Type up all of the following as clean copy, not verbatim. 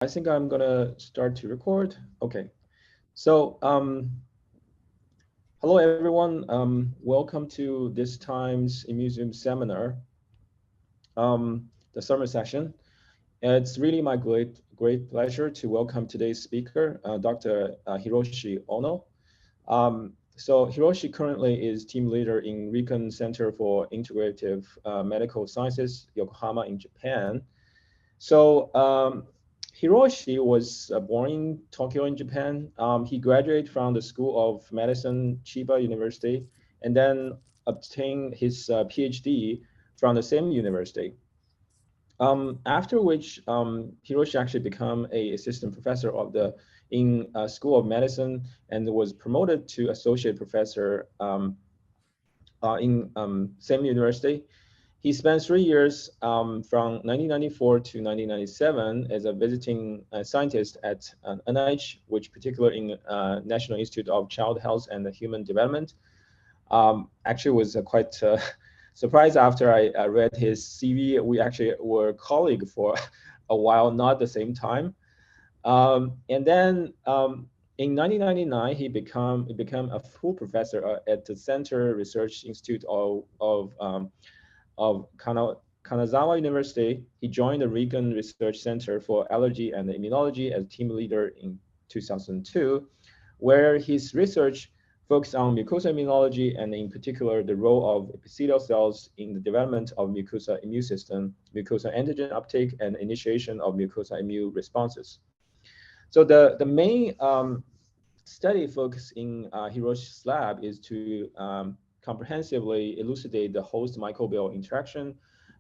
I think I'm gonna start to record. Okay. So, hello everyone. Welcome to this time's Immuseum seminar, the summer session. It's really my great pleasure to welcome today's speaker, Dr. Hiroshi Ohno. So Hiroshi currently is team leader in RIKEN Center for Integrative Medical Sciences, Yokohama in Japan. So Hiroshi was born in Tokyo in Japan. He graduated from the School of Medicine, Chiba University, and then obtained his PhD from the same university. After which, Hiroshi actually became a assistant professor of the in School of Medicine and was promoted to associate professor in same university. He spent 3 years from 1994 to 1997 as a visiting scientist at NIH, which particularly in National Institute of Child Health and Human Development. Actually was quite surprised after I read his CV. We actually were colleagues for a while, not the same time. And then in 1999, he became a full professor at the Center Research Institute of Kanazawa University. He joined the RIKEN Research Center for Allergy and Immunology as team leader in 2002, where his research focused on mucosal immunology and in particular the role of epithelial cells in the development of mucosal immune system, mucosal antigen uptake, and initiation of mucosal immune responses. So the main study focus in Hiroshi's lab is to comprehensively elucidate the host microbial interaction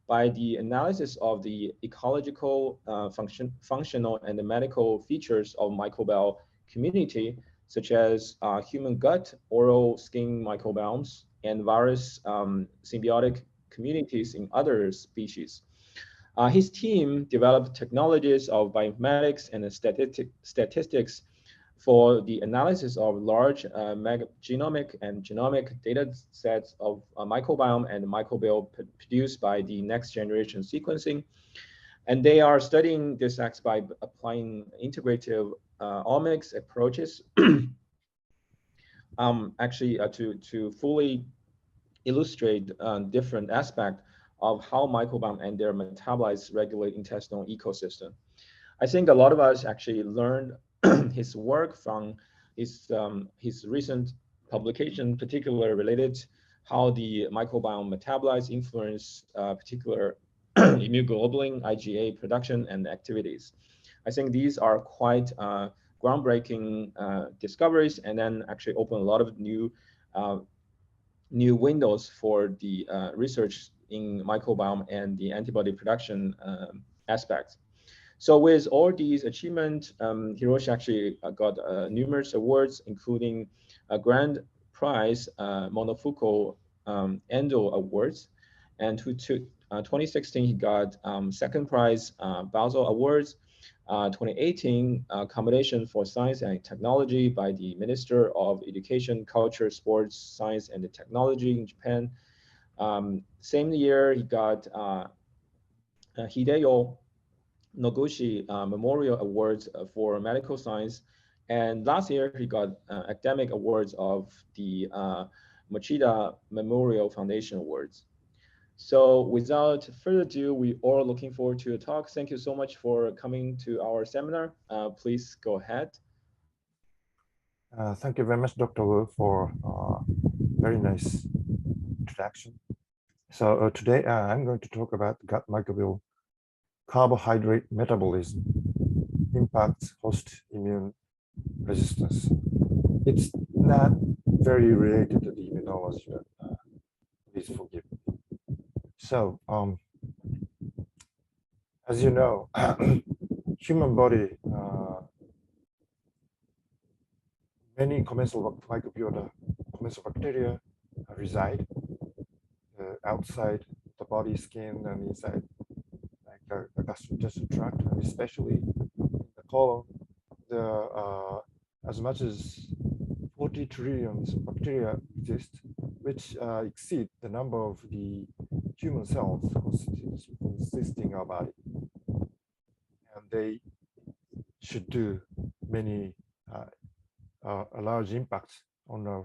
by the analysis of the ecological, functional, and the medical features of microbial community, such as human gut, oral skin microbiomes, and various symbiotic communities in other species. His team developed technologies of bioinformatics and statistics for the analysis of large genomic and genomic data sets of microbiome and microbial produced by the next generation sequencing. And they are studying this by applying integrative omics approaches actually to fully illustrate different aspects of how microbiome and their metabolites regulate intestinal ecosystem. I think a lot of us actually learned his work from his recent publication, particularly related how the microbiome metabolites influence particular immunoglobulin, IgA production and activities. I think these are quite groundbreaking discoveries, and then actually open a lot of new windows for the research in microbiome and the antibody production aspects. So with all these achievements, Hiroshi actually got numerous awards, including a grand prize monofocal Endo Awards. And to 2016, he got second prize Basel Awards. 2018, Combination for Science and Technology by the Minister of Education, Culture, Sports, Science, and Technology in Japan. Same year, he got Hideo Noguchi Memorial Awards for Medical Science. And last year, he got academic awards of the Machida Memorial Foundation Awards. So without further ado, we are looking forward to your talk. Thank you so much for coming to our seminar. Please go ahead. Thank you very much, Dr. Wu, for very nice introduction. So today I'm going to talk about gut microbial carbohydrate metabolism impacts host immune resistance. It's not very related to the immunology, but please forgive me. So, as you know, human body, many commensal microbiota, commensal bacteria reside outside the body, skin, and inside like the gastrointestinal tract, and especially the colon. As much as 40 trillion bacteria exist, which exceed the number of the human cells consisting of our body. And they should do many a large impact on our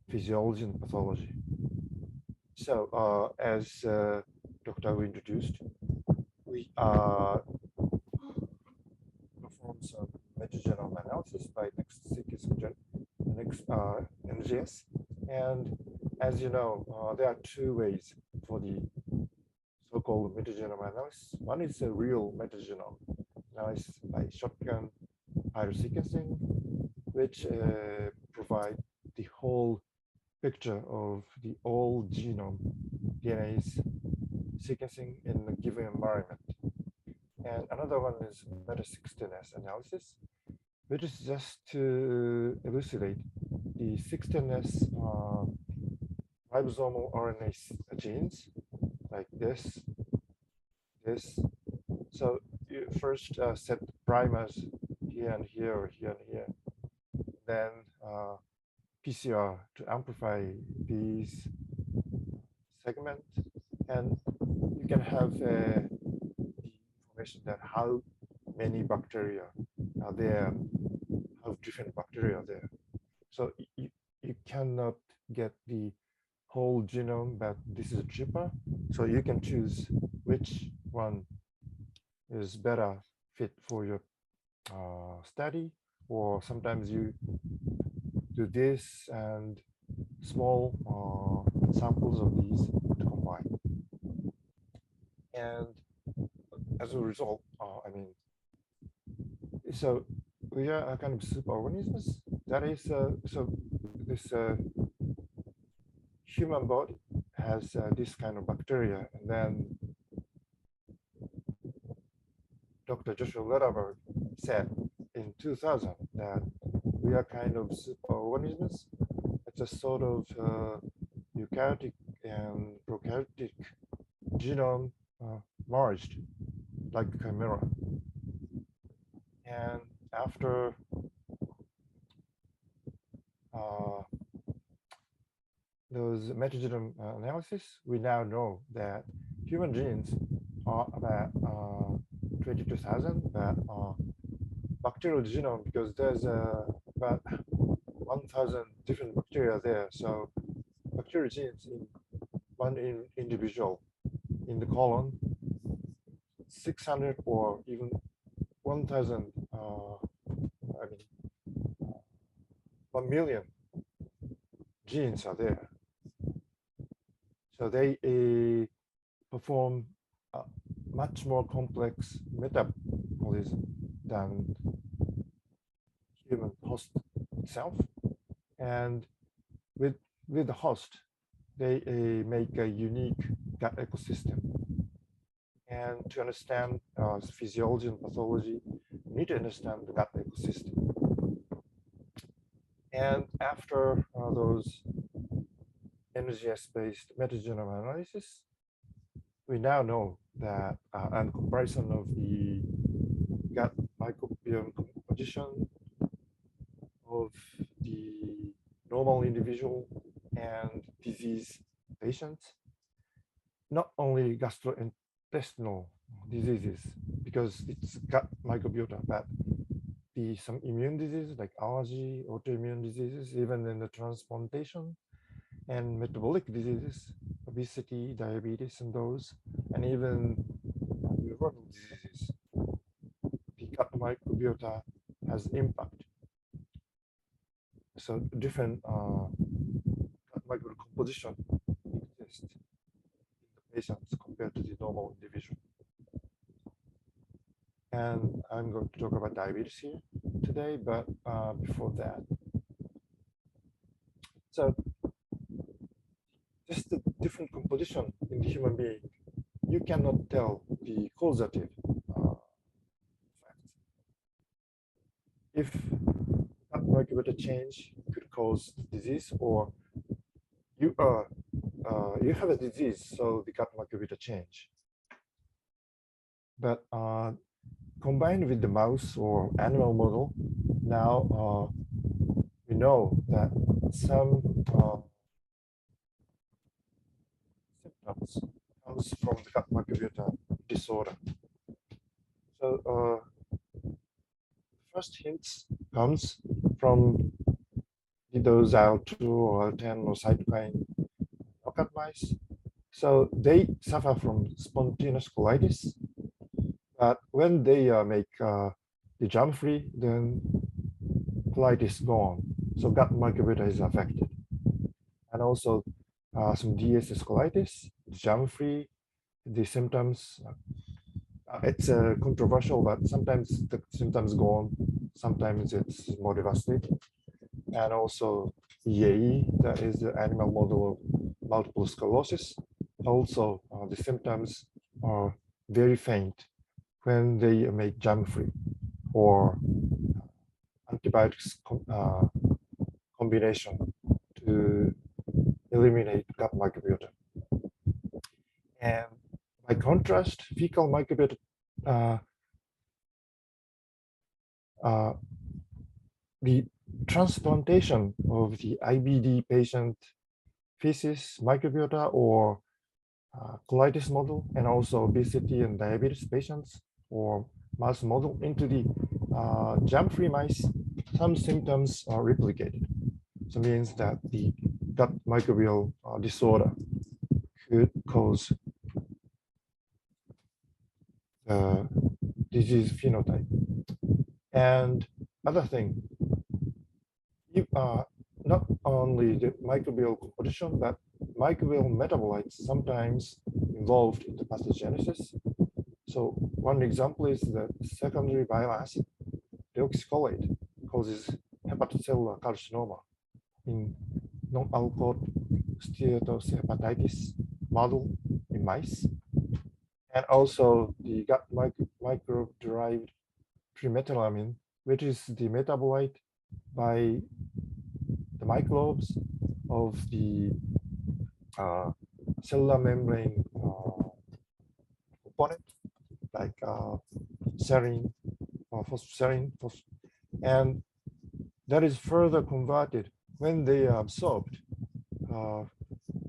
physiology and pathology. So as Dr. Wu introduced, we perform some metagenome analysis by next sequencing NGS. And as you know, there are two ways for the so-called metagenome analysis. One is a real metagenome analysis by shotgun sequencing, which provide the whole picture of the whole genome DNA's sequencing in a given environment. And another one is meta-16S analysis, which is just to elucidate the 16S ribosomal RNA genes, like this. So you first set primers here and here, or here and here, then PCR to amplify these segments, and you can have the information that how many bacteria are there, how different bacteria are there. So you cannot get the whole genome, but this is cheaper. So you can choose which one is better fit for your study, or sometimes you do this and small samples of these to combine. And as a result, so we are a kind of superorganisms. That is, so this human body has this kind of bacteria, and then Dr. Joshua Lederberg said in 2000 that we are kind of superorganisms. It's a sort of eukaryotic and prokaryotic genome merged, like a chimera. And after those metagenome analysis, we now know that human genes are about 22,000, but bacterial genome, because there's about 1,000 different bacteria there. So bacterial genes in one individual in the colon, 600 or even 1,000, 1 million genes are there. So they perform a much more complex metabolism than human host itself. And with the host, they make a unique gut ecosystem. And to understand physiology and pathology, you need to understand the gut ecosystem. And after those NGS-based metagenome analysis, we now know that and comparison of the gut microbiome composition of the normal individual and disease patients, not only gastrointestinal diseases, because it's gut microbiota, but some immune diseases like allergy, autoimmune diseases, even in the transplantation, and metabolic diseases, obesity, diabetes, and those, and even neuronal diseases. The gut microbiota has impact. So different gut microbiota composition exists in the patients compared to the normal individual. And I'm going to talk about diabetes here today, but before that, so just the different composition in the human being, you cannot tell the causative effects. If gut microbiota change could cause disease, or you have a disease, so the gut microbiota change. But combined with the mouse or animal model, now we know that some symptoms comes from the gut microbiota disorder. So first hints comes from those IL-2 or IL-10 or cytokine knockout mice. So they suffer from spontaneous colitis. But when they make the germ-free, then colitis gone. So gut microbiota is affected. And also some DSS colitis, germ-free, the symptoms, it's controversial, but sometimes the symptoms go on, sometimes it's more devastating. And also EAE, that is the animal model of multiple sclerosis. Also, the symptoms are very faint when they make germ-free or antibiotics combination to eliminate gut microbiota. And by contrast, fecal microbiota the transplantation of the IBD patient feces microbiota or colitis model, and also obesity and diabetes patients or mouse model into the germ-free mice, some symptoms are replicated. So it means that the gut microbial disorder could cause disease phenotype. And other thing, not only the microbial composition, but microbial metabolites sometimes involved in the pathogenesis. So one example is that secondary bile acid deoxycholate causes hepatocellular carcinoma in non-alcoholic steatohepatitis model in mice. And also the gut microbe-derived trimethylamine, which is the metabolite by the microbes of the cellular membrane component, like serine or phosphoserine, and that is further converted when they are absorbed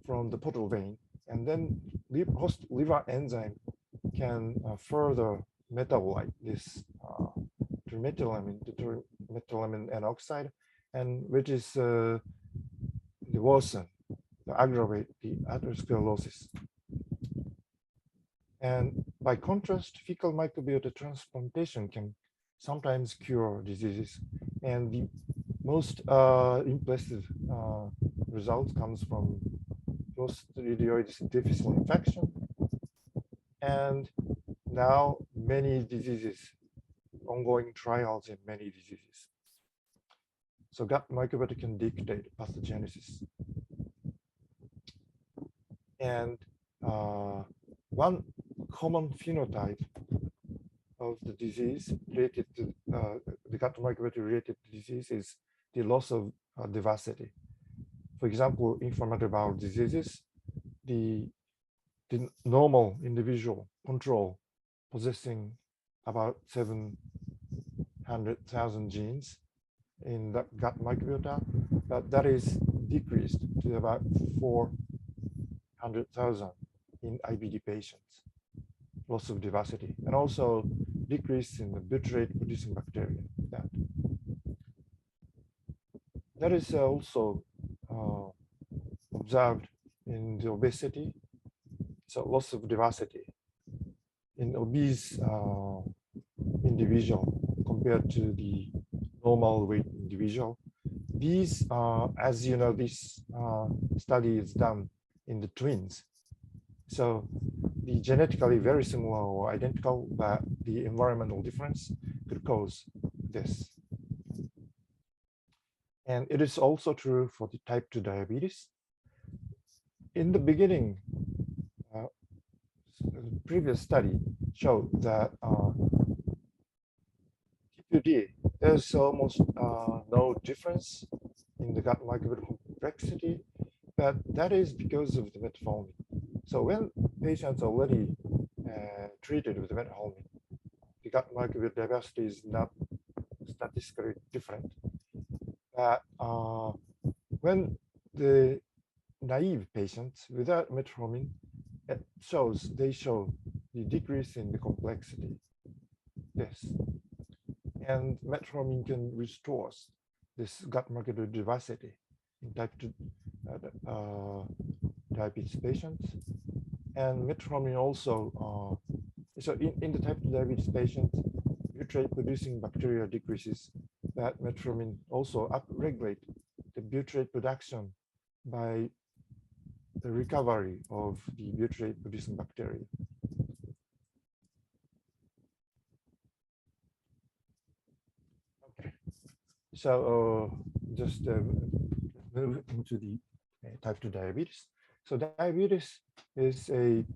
from the portal vein, and then host liver enzyme can further metabolize this trimethylamine N oxide, and which is the worsen, aggravate the atherosclerosis. And by contrast, fecal microbiota transplantation can sometimes cure diseases, and the most impressive result comes from Clostridium difficile infection, and now many diseases, ongoing trials in many diseases. So gut microbiota can dictate pathogenesis. And one common phenotype of the disease related to the gut microbiota related disease is the loss of diversity. For example, inflammatory bowel diseases, the normal individual control possessing about 700,000 genes in the gut microbiota, but that is decreased to about 400,000 in IBD patients, loss of diversity, and also decrease in the butyrate producing bacteria. That is also observed in the obesity, so loss of diversity in obese individual compared to the normal weight individual. These, as you know, this study is done in the twins. So the genetically very similar or identical, but the environmental difference could cause this. And it is also true for the type 2 diabetes. In the beginning, the previous study showed that TPD, there's almost no difference in the gut microbiota complexity, but that is because of the metformin. So when patients are already treated with metformin, the gut microbiota diversity is not statistically different. But when the naive patients without metformin, they show the decrease in the complexity. Yes. And metformin can restore this gut microbial diversity in type 2 diabetes patients. And metformin also, so in the type 2 diabetes patients, butyrate producing bacteria decreases, but metformin also upregulate the butyrate production by the recovery of the butyrate producing bacteria. Okay, so just move into the type 2 diabetes. So diabetes is an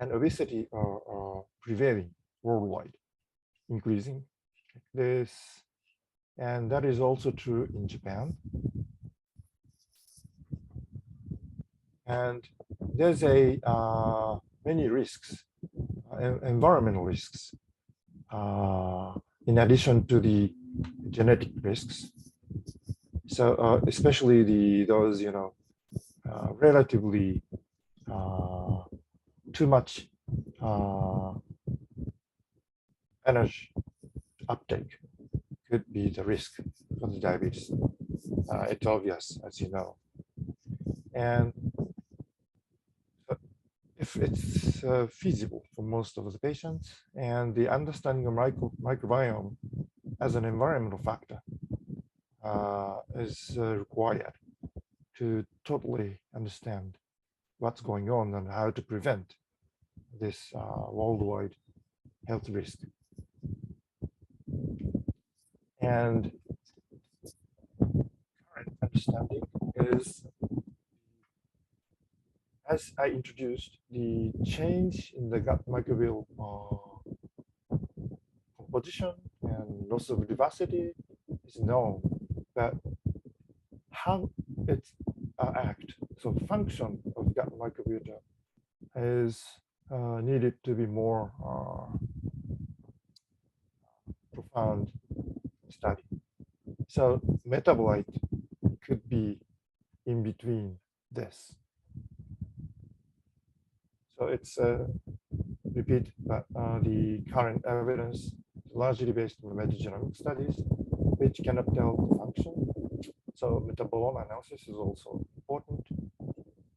obesity prevailing worldwide, increasing this, and that is also true in Japan. And there's many risks, environmental risks, in addition to the genetic risks. So especially those relatively too much energy uptake could be the risk for the diabetes. It's obvious, as you know. And if it's feasible for most of the patients, and the understanding of microbiome as an environmental factor is required to totally understand what's going on and how to prevent this worldwide health risk. And current understanding is, as I introduced, the change in the gut microbial composition and loss of diversity is known, but how it acts, so function of gut microbiota is needed to be more profound study. So metabolite could be in between this. So it's repeat, but the current evidence largely based on metagenomic studies, which cannot tell the function. So metabolome analysis is also important.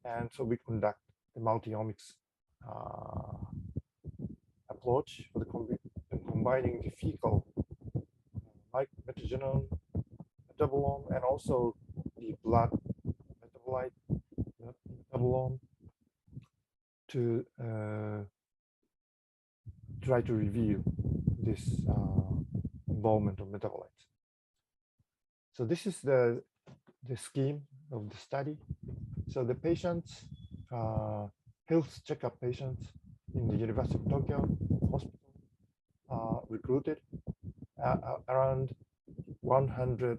And so we conduct the multi-omics approach for the combining the fecal metagenome, metabolome, and also the blood metabolite metabolome to try to reveal this involvement of metabolites. So this is the scheme of the study. So the patients, health checkup patients in the University of Tokyo hospital recruited around 100,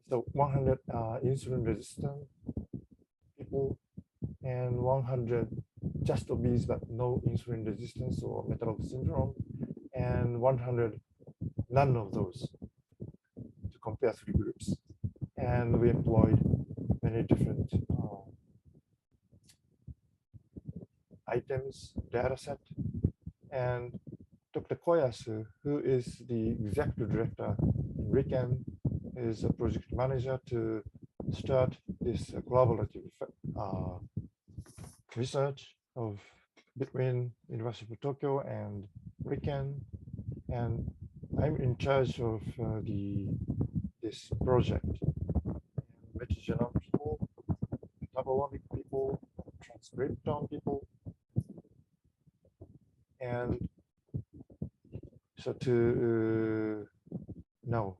so 100 insulin resistant people and 100 just obese but no insulin resistance or metabolic syndrome, and 100 none of those, to compare 3 groups. And we employed many different items, data set, and Dr. Koyasu, who is the executive director in RIKEN, is a project manager to start this collaborative research between University of Tokyo and RIKEN, and I'm in charge of this project. Metagenome people, metabolomic people, transcriptome people, and so to know,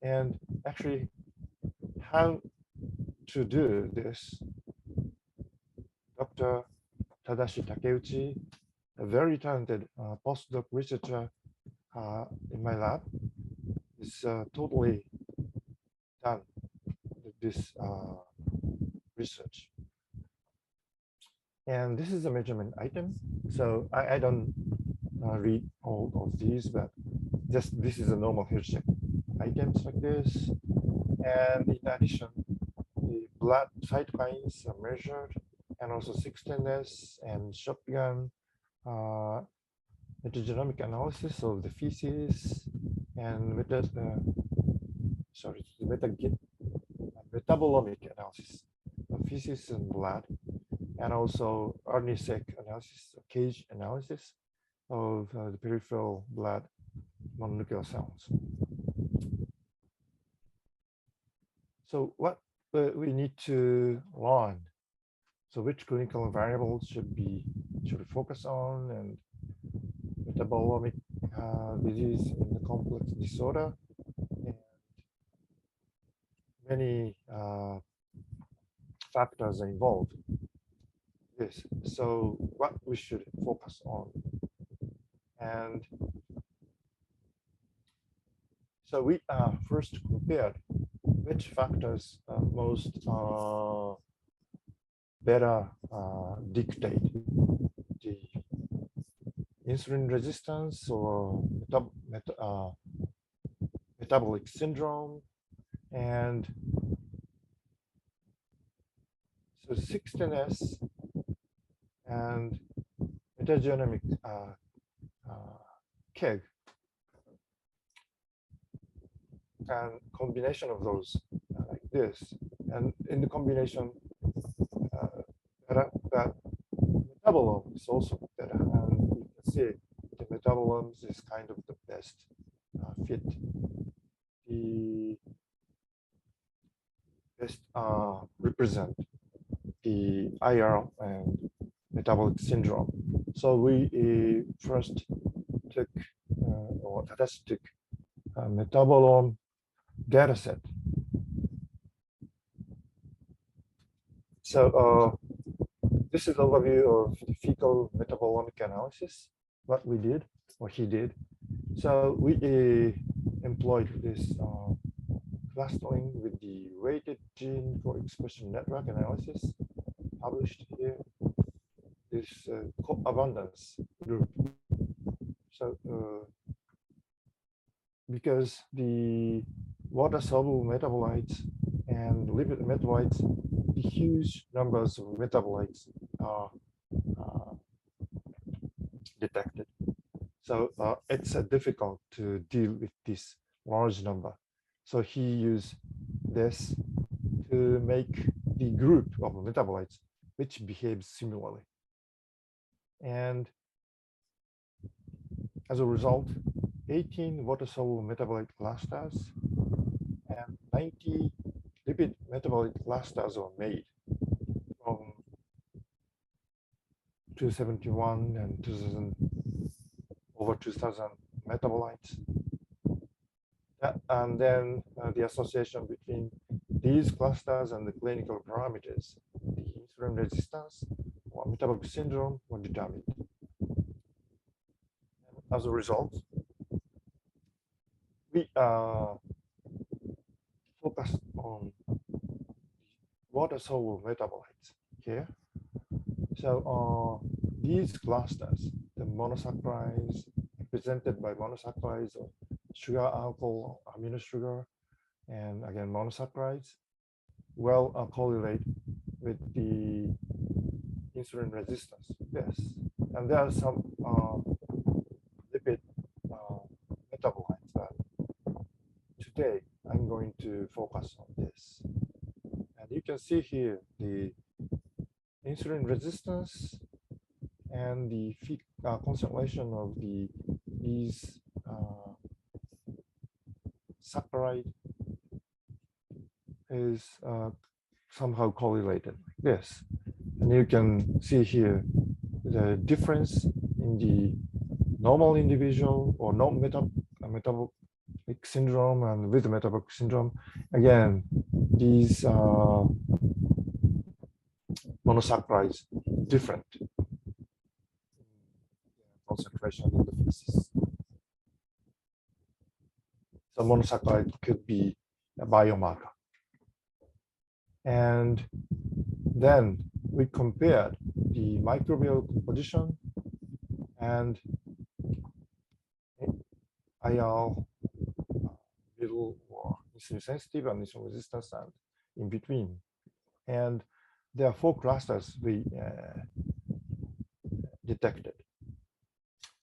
and actually how to do this. Dr. Tadashi Takeuchi, a very talented postdoc researcher in my lab, is totally done with this research. And this is a measurement item. So I don't read all of these, but just this is a normal health check items like this. And in addition, the blood cytokines are measured, and also 16S and shotgun metagenomic analysis of the feces and metabolomic analysis of feces and blood, and also RNA-seq analysis, cage analysis of the peripheral blood mononuclear cells. So what we need to learn? So which clinical variables should we focus on, and metabolomic disease in the complex disorder, and many factors are involved. Yes. So what we should focus on, and so we first compared which factors most better dictate the insulin resistance or metabolic syndrome, and so 16S and metagenomic KEG, and combination of those like this, and in the combination that metabolome is also better, and you can see the metabolomes is kind of the best fit, the best represent the IR and metabolic syndrome. So we first took or Tadashi took a metabolome data set. So this is an overview of the fecal metabolomic analysis, what we did, or he did. So we employed this clustering with the weighted gene co-expression network analysis published here, this co-abundance group. So because the water-soluble metabolites and lipid metabolites, the huge numbers of metabolites are detected. So it's difficult to deal with this large number. So he used this to make the group of metabolites which behaves similarly. And as a result, 18 water-soluble metabolite clusters and 90 lipid metabolite clusters were made from 271 and 2000, over 2000 metabolites. And then the association between these clusters and the clinical parameters, the insulin resistance or metabolic syndrome, were determined. As a result, we focused on water-soluble metabolites here. So these clusters, the monosaccharides represented by monosaccharides or sugar, alcohol, amino sugar, and again monosaccharides, well correlate with the insulin resistance. Yes, and there are some lipid metabolites that today I'm going to focus on this. And you can see here the insulin resistance and the concentration of these saccharide is somehow correlated like this. And you can see here the difference in the normal individual or non-metabolic syndrome and with metabolic syndrome. Again, these monosaccharides different concentration in the feces. So monosaccharide could be a biomarker. And then we compared the microbial composition and IR middle or insulin sensitive and insulin resistance and in between. And there are 4 clusters we detected.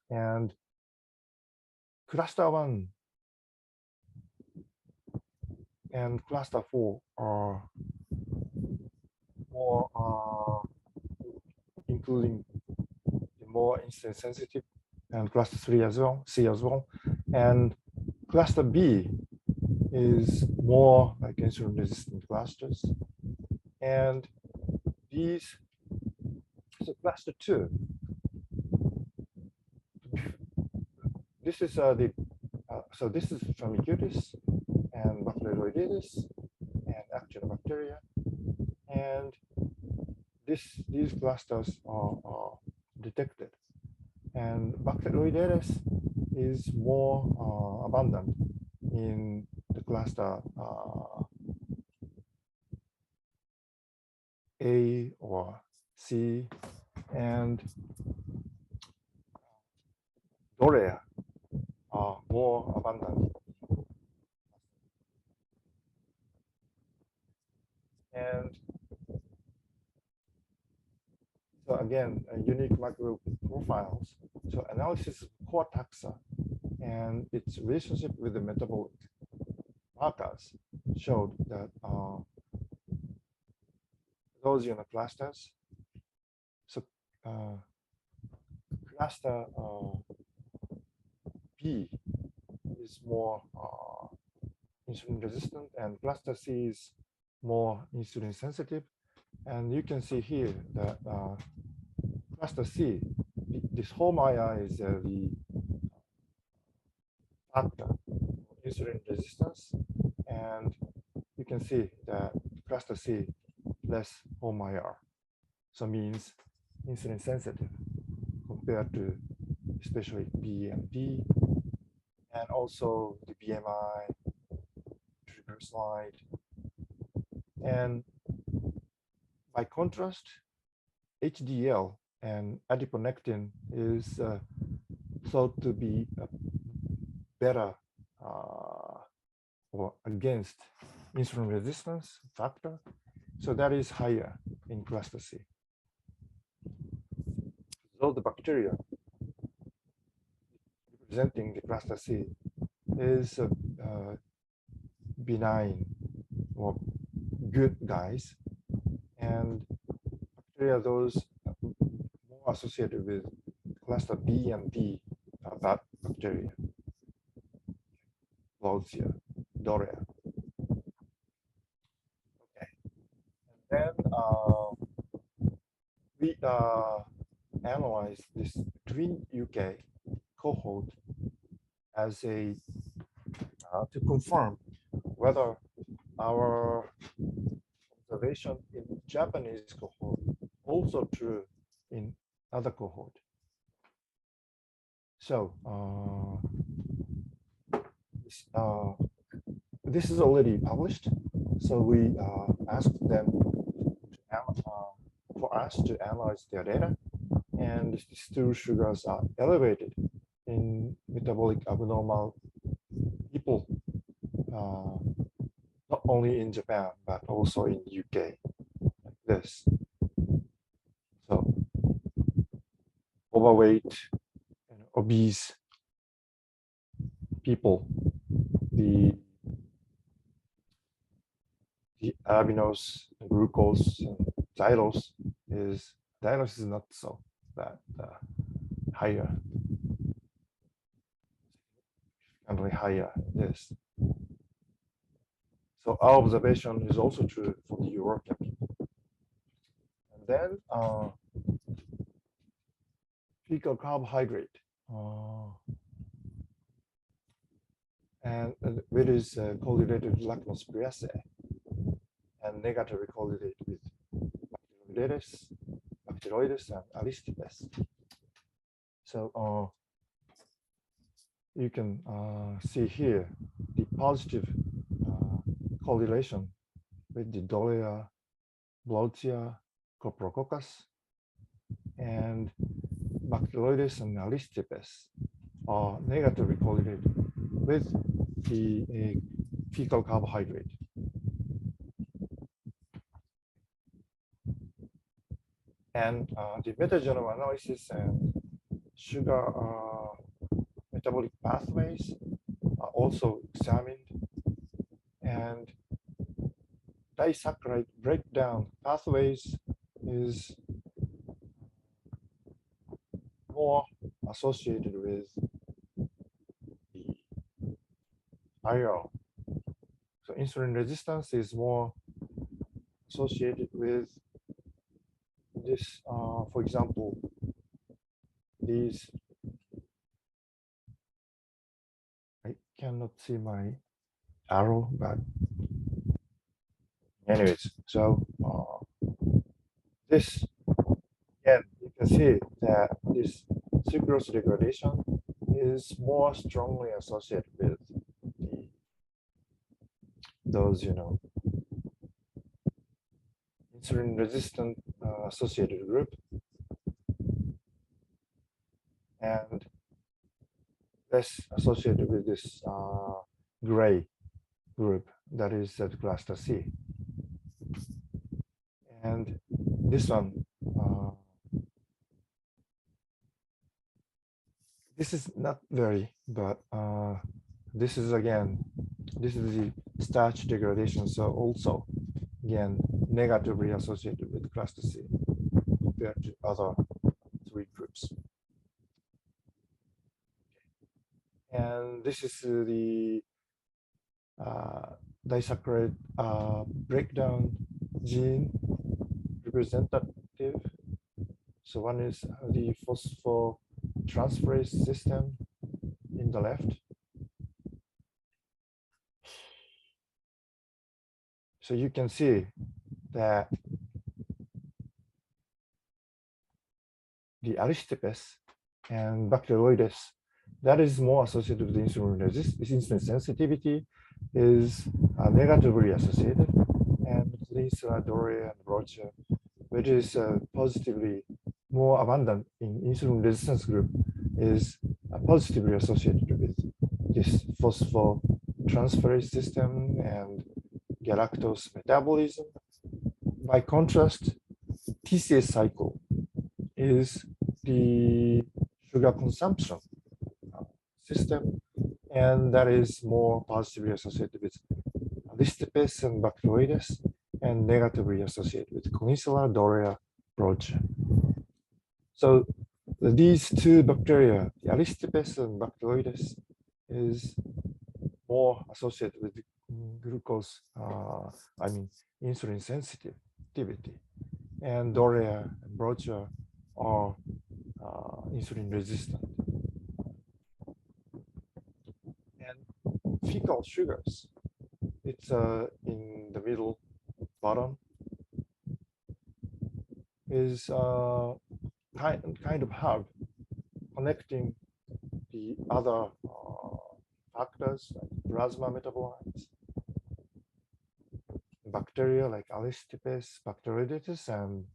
And cluster 1 and cluster 4 are more including the more insulin sensitive, and cluster 3 as well, C as well. And cluster B is more like insulin resistant clusters. And these, so cluster 2, this is so this is Firmicutes and Bacteroidetes and Actinobacteria. And these clusters are detected. And Bacteroidetes is more abundant in the cluster A or C, and Dorea are more abundant. And so again, unique microbial profiles. So analysis of core taxa and its relationship with the metabolic markers showed that those clusters. So cluster B is more insulin resistant, and cluster C is more insulin sensitive. And you can see here that cluster C, this Holmeyer is the factor for insulin resistance, and you can see that cluster C less Holmeyer, so means insulin sensitive compared to especially B and D, and also the BMI, triglyceride. And by contrast, HDL and adiponectin is thought to be better or against insulin resistance factor. So that is higher in cluster C. So the bacteria representing the cluster C is benign or good guys, and bacteria those more associated with cluster B and D are bad bacteria, Lausia, Dorea. Okay, and then we analyze this twin UK cohort as a to confirm whether our observation in Japanese cohort also true in other cohort. So this is already published. So we asked them for us to analyze their data, and these stool sugars are elevated in metabolic abnormal people, not only in Japan but also in UK, like this. So overweight and obese people, the aminos, glucose, and xylose is not so that higher, significantly higher this. So our observation is also true for the European people. And then fecal carbohydrate, and it is correlated with lactose and negatively correlated with Bacteroides and Aristipes. So you can see here the positive correlation with the Dorea, Blautia, Coprococcus, and Bacteroides and Aristipes are negatively correlated with the fecal carbohydrate. And the metagenome analysis and sugar metabolic pathways are also examined, and disaccharide breakdown pathways is more associated with the IR. So insulin resistance is more associated with this, for example, these, I cannot see my arrow, but anyways, so this, again, you can see that this sucrose degradation is more strongly associated with those, insulin resistant associated group, and less associated with this gray group that is at cluster C. And this one, this is not very, but this is again, this is the starch degradation. So also, again, negatively associated with cluster C compared to other three groups. And this is the disaccharide breakdown gene representative. So one is the phosphotransferase system in the left. So you can see that the aristipes and Bacteroides, that is more associated with insulin resistance, insulin sensitivity is negatively associated, and Doria and Rocha, which is positively more abundant in insulin resistance group, is positively associated with this phosphotransferase system and galactose metabolism. By contrast, TCA cycle is the sugar consumption system, and that is more positively associated with aristipes and Bacteroides, and negatively associated with Conicella, Doria, Brocha. So these two bacteria, the aristipes and Bacteroides, is more associated with glucose, insulin sensitivity, and Doria and Brocha are insulin resistant. And fecal sugars, it's in the middle bottom, is kind of hub connecting the other factors like plasma metabolites, bacteria like aristipes, Bacteroides, and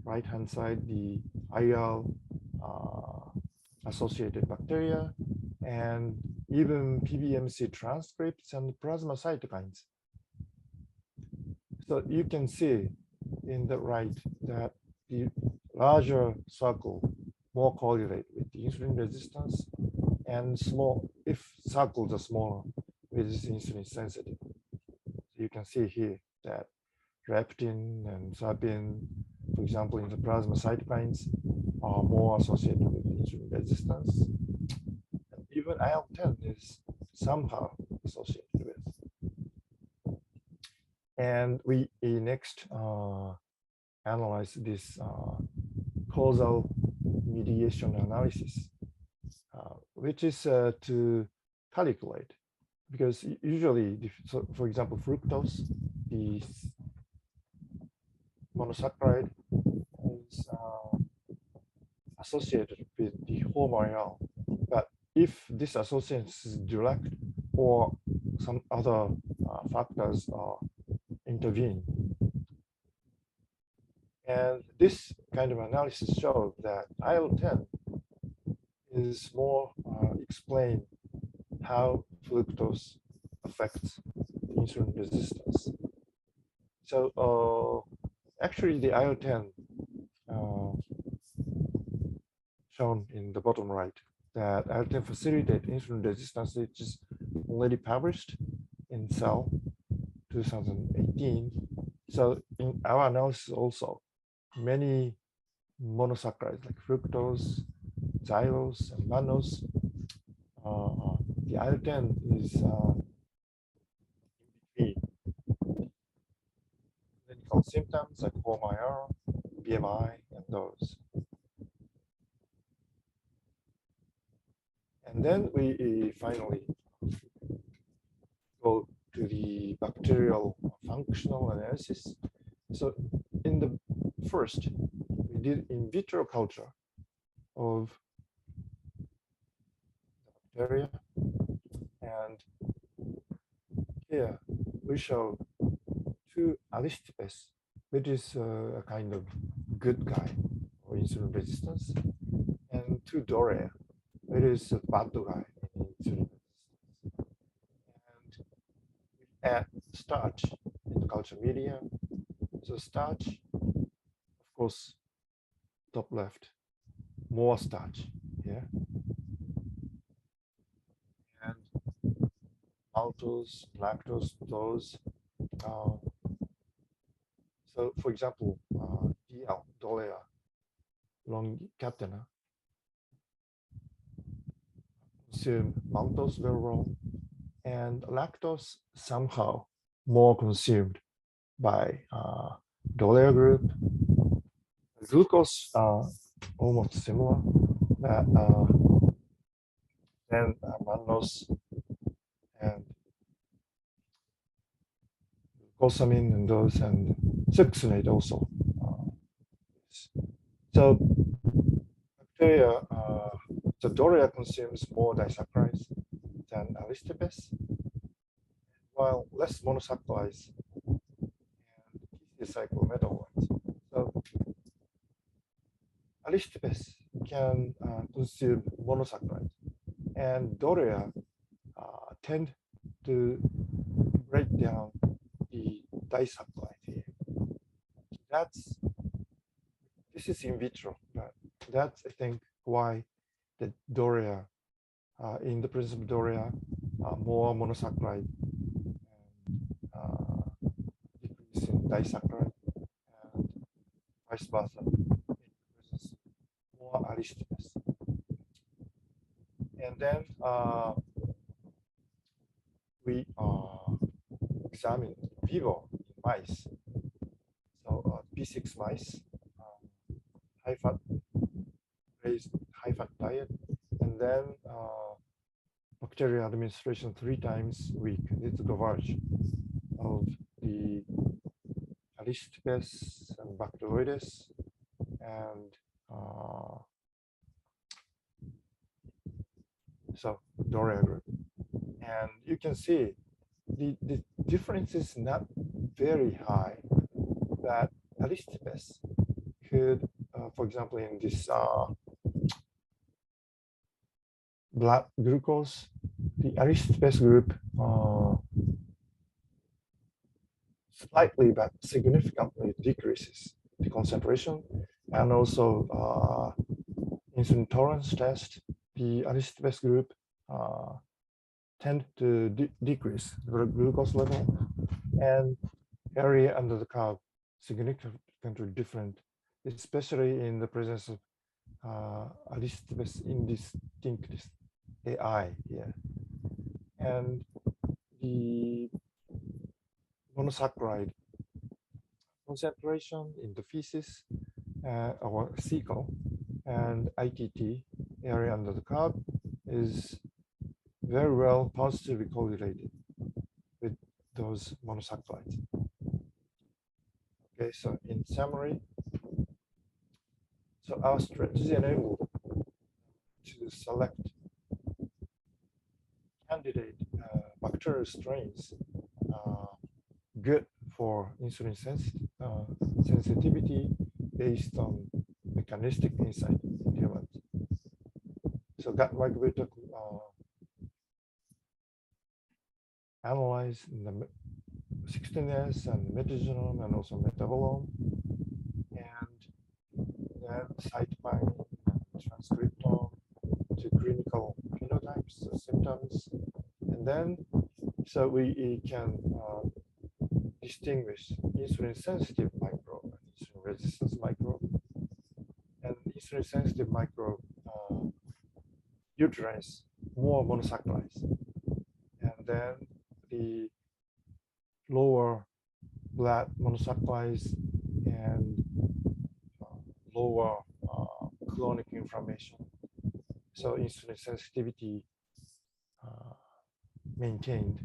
right hand side the IR associated bacteria, and even PBMC transcripts and plasma cytokines. So you can see in the right that the larger circle more correlate with the insulin resistance, and small, if circles are smaller, with insulin sensitive. So you can see here that leptin and serpin, for example, in the plasma cytokines, are more associated with insulin resistance. And even IL-10 is somehow associated with. And we next analyze this causal mediation analysis, which is to calculate, because usually, so for example, fructose, the monosaccharide, is associated with the hormone, but if this association is direct or some other factors intervene, and this kind of analysis shows that IL-10 is more explain how fructose affects insulin resistance. So actually the IL-10 shown in the bottom right, that RIKEN facilitate insulin resistance, which is already published in Cell 2018. So in our analysis also, many monosaccharides like fructose, xylose, and mannose, the RIKEN is in clinical symptoms like HOMIR, BMI, and those. And then we finally go to the bacterial functional analysis. So in the first, we did in vitro culture of bacteria. And here we show two Aristipes, which is a kind of good guy for insulin resistance, and two Dorea, which is a bad guy in insulin resistance. And we add starch in the culture media. So starch, of course, top left, more starch here. And maltose, lactose, those. So for example, DL, Dolea, Longicatena, consume maltose very well, and lactose somehow more consumed by Dolea group. Glucose almost similar, but then mannose and glucosamine and those, and succinate also. So bacteria, the Dorea consumes more disaccharides than Aristipes, while less monosaccharides and cycle metabolites. So Aristipes can consume monosaccharides, and Dorea tend to break down the disaccharide here. This is in vitro, but that's, I think, why the Dorea, in the presence of Dorea, more monosaccharide and decrease in disaccharide, and vice versa, in the presence of more Aristipes. And then we examine vivo mice. So P6 mice, high fat, raised high fat diet, and then bacterial administration 3 times a week. It's gavage of the Aristipes and Bacteroides and so Dorea group. And you can see the difference is not very high, that Aristipes could, for example, in this blood glucose, the Aristipes group slightly but significantly decreases the concentration, and also insulin tolerance test, the Aristipes group tend to decrease the glucose level, and area under the curve significantly different, especially in the presence of Aristipes indistinct AI here. And the monosaccharide concentration in the feces or fecal and ITT area under the curve is very well positively correlated with those monosaccharides. Okay, so in summary, so our strategy enabled to select candidate bacterial strains good for insulin sensitivity based on mechanistic insight in humans. So gut microbiota analyzed in the 16S and metagenome and also metabolome, and then cytokine and transcriptome to clinical phenotypes, symptoms, and then so we can distinguish insulin-sensitive microbe and insulin-resistance microbe. And insulin-sensitive microbe utilize more monosaccharides, and then the lower blood monosaccharides and lower chronic inflammation. So insulin sensitivity maintained.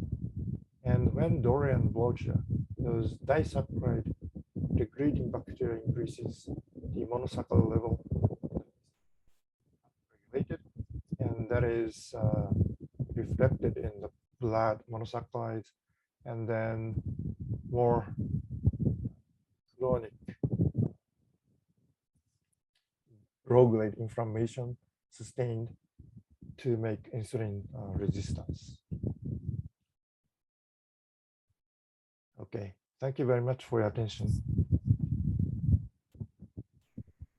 And when Dorian Blotcher, those disaccharide degrading bacteria increases, the monosaccharide level regulated, and that is reflected in the blood monosaccharides, and then more chronic low-grade inflammation sustained to make insulin resistance. Okay, thank you very much for your attention.